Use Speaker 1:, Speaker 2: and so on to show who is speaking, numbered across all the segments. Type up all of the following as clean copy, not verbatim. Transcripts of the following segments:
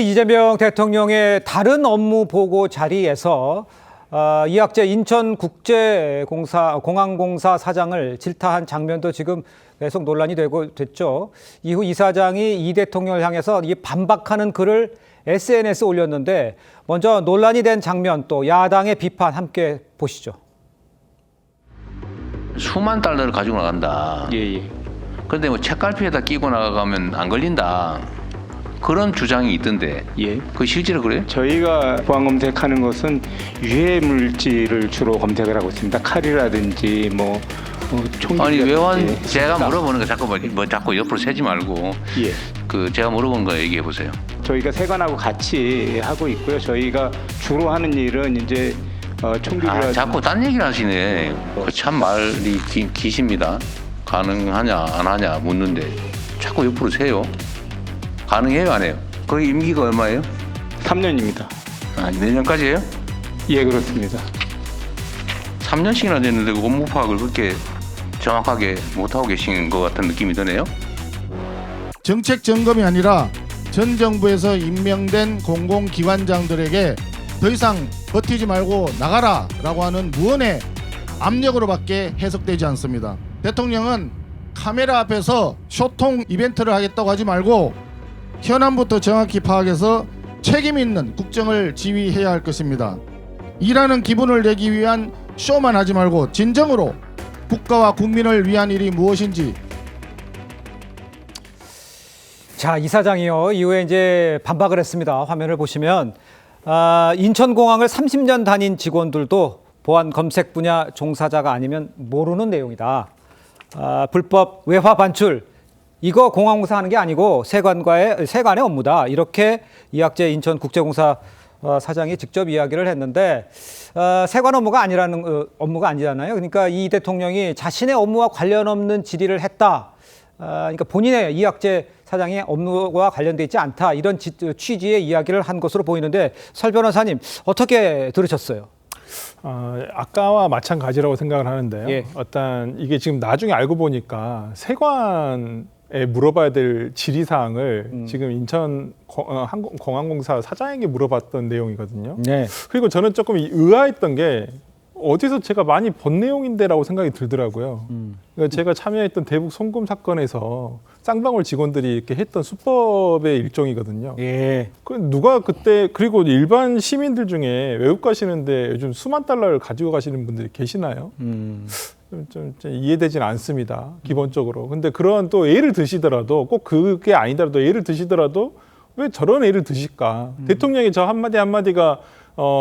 Speaker 1: 이재명 대통령의 다른 업무 보고 자리에서 이학재 인천국제공항공사 사장을 질타한 장면도 지금 계속 논란이 됐죠. 이후 이 사장이 이 대통령을 향해서 반박하는 글을 SNS에 올렸는데 먼저 논란이 된 장면 또 야당의 비판 함께 보시죠.
Speaker 2: 수만 달러를 가지고 나간다. 그런데 뭐 책갈피에다 끼고 나가면 안 걸린다. 그런 주장이 있던데. 그 실제로 그래요?
Speaker 3: 저희가 보안 검색하는 것은 유해 물질을 주로 검색을 하고 있습니다. 칼이라든지 총기.
Speaker 2: 아니 외환 제가 물어보는 거 자꾸 옆으로 세지 말고. 그 제가 물어보는 거 얘기해 보세요.
Speaker 3: 저희가 세관하고 같이 하고 있고요. 저희가 주로 하는 일은 이제 총기라든지.
Speaker 2: 자꾸 딴 얘기를 하시네. 그 참 말이 기십니다. 가능하냐 안 하냐 묻는데 자꾸 옆으로 세요. 가능해요 안 해요? 거기 임기가 얼마예요?
Speaker 3: 3년입니다.
Speaker 2: 내년까지예요?
Speaker 3: 예, 그렇습니다.
Speaker 2: 3년씩이나 됐는데 업무 파악을 그렇게 정확하게 못하고 계신 것 같은 느낌이 드네요.
Speaker 4: 정책 점검이 아니라 전 정부에서 임명된 공공기관장들에게 더 이상 버티지 말고 나가라 라고 하는 무언의 압력으로밖에 해석되지 않습니다. 대통령은 카메라 앞에서 소통 이벤트를 하겠다고 하지 말고 현안부터 정확히 파악해서 책임 있는 국정을 지휘해야 할 것입니다. 일하는 기분을 내기 위한 쇼만 하지 말고 진정으로 국가와 국민을 위한 일이 무엇인지.
Speaker 1: 자, 이 사장이요. 이후에 이제 반박을 했습니다. 화면을 보시면 인천공항을 30년 다닌 직원들도 보안 검색 분야 종사자가 아니면 모르는 내용이다. 불법 외화 반출. 이거 공항공사 하는 게 아니고 세관의 업무다. 이렇게 이학재 인천국제공사 사장이 직접 이야기를 했는데 세관 업무가 아니잖아요. 그러니까 이 대통령이 자신의 업무와 관련 없는 질의를 했다. 그러니까 본인의 이학재 사장의 업무와 관련돼 있지 않다. 이런 취지의 이야기를 한 것으로 보이는데 설 변호사님 어떻게 들으셨어요?
Speaker 5: 아까와 마찬가지라고 생각을 하는데요. 이게 지금 나중에 알고 보니까 세관에 물어봐야 될 질의사항을 지금 인천 공항공사 사장에게 물어봤던 내용이거든요. 그리고 저는 조금 의아했던 게 어디서 제가 많이 본 내용인데라고 생각이 들더라고요. 그러니까 제가 참여했던 대북 송금 사건에서 쌍방울 직원들이 이렇게 했던 수법의 일종이거든요. 누가 그때 그리고 일반 시민들 중에 외국 가시는데 요즘 수만 달러를 가지고 가시는 분들이 계시나요? 좀 이해되지는 않습니다. 기본적으로. 근데 그런 또 예를 드시더라도 꼭 그게 아니더라도 예를 드시더라도 왜 저런 예를 드실까? 대통령의 저 한마디가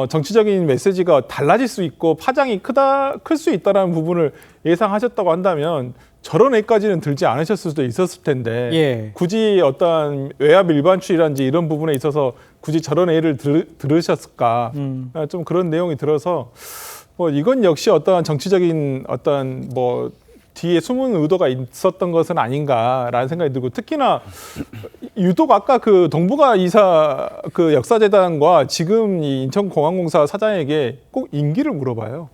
Speaker 5: 정치적인 메시지가 달라질 수 있고 파장이 클 수 있다는 부분을 예상하셨다고 한다면 저런 애까지는 들지 않으셨을 수도 있었을 텐데 굳이 어떤 외압 일반출이라든지 이런 부분에 있어서 굳이 저런 애를 들으셨을까? 좀 그런 내용이 들어서 이건 역시 어떠한 정치적인 뒤에 숨은 의도가 있었던 것은 아닌가라는 생각이 들고 특히나 유독 아까 그 동북아 이사 그 역사재단과 지금 이 인천공항공사 사장에게 꼭 임기를 물어봐요.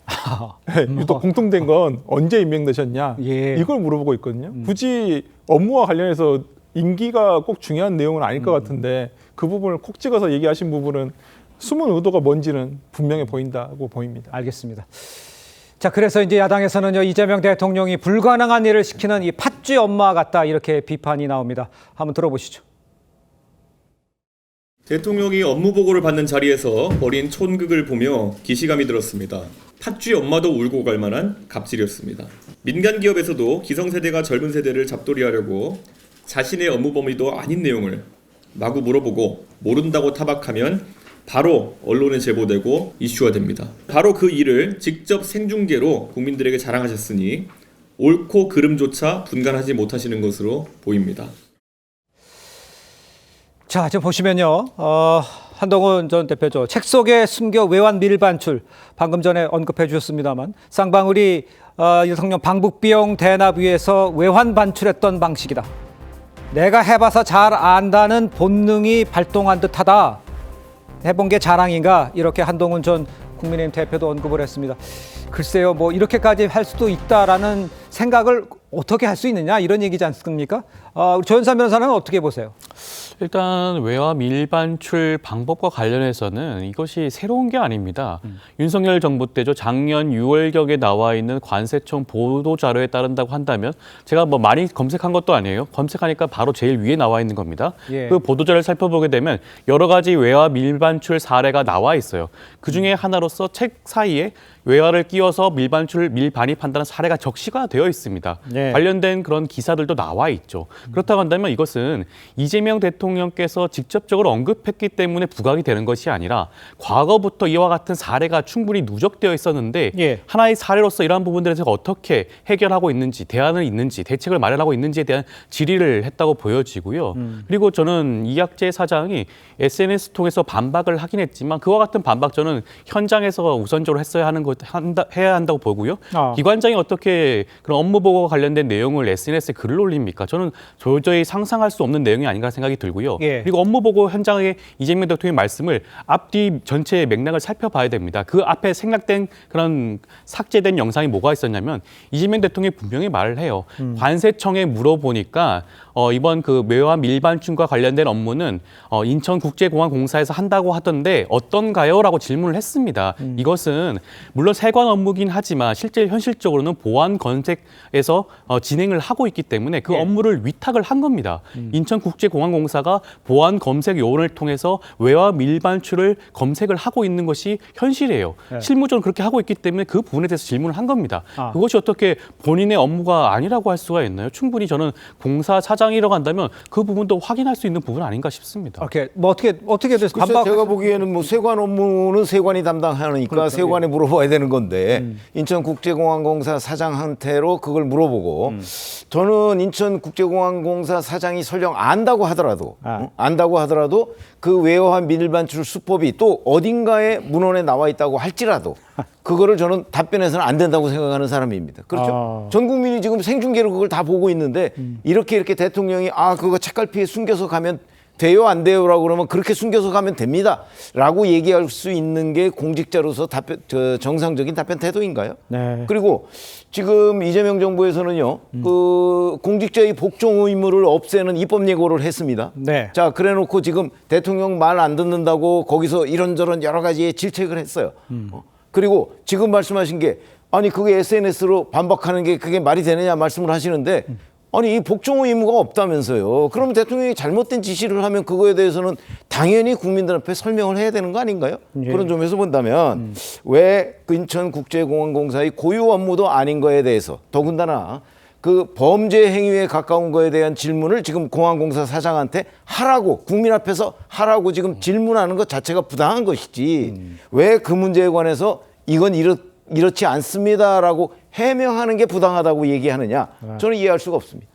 Speaker 5: 유독 공통된 건 언제 임명되셨냐 이걸 물어보고 있거든요. 굳이 업무와 관련해서 임기가 꼭 중요한 내용은 아닐 것 같은데 그 부분을 콕 찍어서 얘기하신 부분은 숨은 의도가 뭔지는 분명해 보인다고 보입니다.
Speaker 1: 알겠습니다. 자, 그래서 이제 야당에서는요, 이재명 대통령이 불가능한 일을 시키는 이 팥쥐 엄마 같다 이렇게 비판이 나옵니다. 한번 들어보시죠.
Speaker 6: 대통령이 업무 보고를 받는 자리에서 벌인 촌극을 보며 기시감이 들었습니다. 팥쥐 엄마도 울고 갈 만한 갑질이었습니다. 민간 기업에서도 기성세대가 젊은 세대를 잡돌이하려고 자신의 업무 범위도 아닌 내용을 마구 물어보고 모른다고 타박하면 바로 언론에 제보되고 이슈가 됩니다. 바로 그 일을 직접 생중계로 국민들에게 자랑하셨으니 옳고 그름조차 분간하지 못하시는 것으로 보입니다. 자,
Speaker 1: 지금 보시면요. 한동훈 전 대표죠. 책 속에 숨겨 외환 밀반출. 방금 전에 언급해 주셨습니다만 쌍방울이 대통령 방북 비용 대납 위해서 외환 반출했던 방식이다. 내가 해봐서 잘 안다는 본능이 발동한 듯하다. 해본 게 자랑인가? 이렇게 한동훈 전 국민의힘 대표도 언급을 했습니다. 글쎄요, 이렇게까지 할 수도 있다라는 생각을 어떻게 할 수 있느냐 이런 얘기지 않습니까? 조현삼 변호사는 어떻게 보세요?
Speaker 7: 일단 외화 밀반출 방법과 관련해서는 이것이 새로운 게 아닙니다. 윤석열 정부 때죠. 작년 6월경에 나와 있는 관세청 보도 자료에 따른다고 한다면 제가 뭐 많이 검색한 것도 아니에요. 검색하니까 바로 제일 위에 나와 있는 겁니다.
Speaker 1: 예.
Speaker 7: 그 보도 자료를 살펴보게 되면 여러 가지 외화 밀반출 사례가 나와 있어요. 그중에 하나로서 책 사이에 외화를 끼워서 밀반입한다는 사례가 적시가 되어 있습니다.
Speaker 1: 네.
Speaker 7: 관련된 그런 기사들도 나와 있죠. 그렇다고 한다면 이것은 이재명 대통령께서 직접적으로 언급했기 때문에 부각이 되는 것이 아니라 과거부터 이와 같은 사례가 충분히 누적되어 있었는데
Speaker 1: 예.
Speaker 7: 하나의 사례로서 이러한 부분들에 대해서 어떻게 해결하고 있는지, 대안을 있는지, 대책을 마련하고 있는지에 대한 질의를 했다고 보여지고요. 그리고 저는 이학재 사장이 SNS 통해서 반박을 하긴 했지만 그와 같은 반박 저는 현장에서 우선적으로 해야 한다고 보고요. 기관장이 어떻게 그런 업무 보고와 관련된 내용을 SNS에 글을 올립니까? 저는 도저히 상상할 수 없는 내용이 아닌가 생각이 들고요.
Speaker 1: 예.
Speaker 7: 그리고 업무 보고 현장의 이재명 대통령의 말씀을 앞뒤 전체의 맥락을 살펴봐야 됩니다. 그 앞에 생략된 그런 삭제된 영상이 뭐가 있었냐면 이재명 대통령이 분명히 말을 해요. 관세청에 물어보니까 이번 그 외화 밀반출과 관련된 업무는 인천국제공항공사에서 한다고 하던데 어떤가요? 라고 질문을 했습니다. 이것은 물론 세관 업무긴 하지만 실제 현실적으로는 보안 건색에서 진행을 하고 있기 때문에 그 업무를 위탁을 한 겁니다. 인천국제공항공사가 보안 검색 요원을 통해서 외화 밀반출을 검색을 하고 있는 것이 현실이에요. 실무적으로 그렇게 하고 있기 때문에 그 부분에 대해서 질문을 한 겁니다. 그것이 어떻게 본인의 업무가 아니라고 할 수가 있나요? 충분히 저는 공사 차장이라고 한다면 그 부분도 확인할 수 있는 부분 아닌가 싶습니다.
Speaker 1: 오케이. 뭐 어떻게 돼서
Speaker 8: 글쎄,
Speaker 1: 반박?
Speaker 8: 제가 보기에는 뭐 세관 업무는 세관이 담당하니까
Speaker 1: 그렇죠.
Speaker 8: 세관에 물어봐야 되는 건데 인천국제공항공사 사장한테로 그걸 물어보고 저는 인천국제공항공사 사장이 설령 안다고 하더라도 그 외화 밀반출 수법이 또 어딘가에 문헌에 나와 있다고 할지라도 그거를 저는 답변해서는 안 된다고 생각하는 사람입니다. 그렇죠? 전 국민이 지금 생중계로 그걸 다 보고 있는데 이렇게 대통령이 그거 책갈피에 숨겨서 가면 돼요 안 돼요라고 그러면 그렇게 숨겨서 가면 됩니다 라고 얘기할 수 있는 게 공직자로서 정상적인 답변 태도인가요?
Speaker 1: 네.
Speaker 8: 그리고 지금 이재명 정부에서는요 그 공직자의 복종 의무를 없애는 입법 예고를 했습니다.
Speaker 1: 네.
Speaker 8: 자 그래놓고 지금 대통령 말 안 듣는다고 거기서 이런저런 여러 가지의 질책을 했어요. 그리고 지금 말씀하신 게 아니 그게 SNS로 반박하는 게 그게 말이 되느냐 말씀을 하시는데 아니 이 복종 의무가 없다면서요. 그러면 대통령이 잘못된 지시를 하면 그거에 대해서는 당연히 국민들 앞에 설명을 해야 되는 거 아닌가요?
Speaker 1: 예.
Speaker 8: 그런 점에서 본다면 왜 인천국제공항공사의 고유 업무도 아닌 거에 대해서 더군다나 그 범죄 행위에 가까운 거에 대한 질문을 지금 공항공사 사장한테 하라고 국민 앞에서 하라고 지금 질문하는 것 자체가 부당한 것이지 왜 그 문제에 관해서 이건 이렇지 않습니다라고 해명하는 게 부당하다고 얘기하느냐 저는 이해할 수가 없습니다.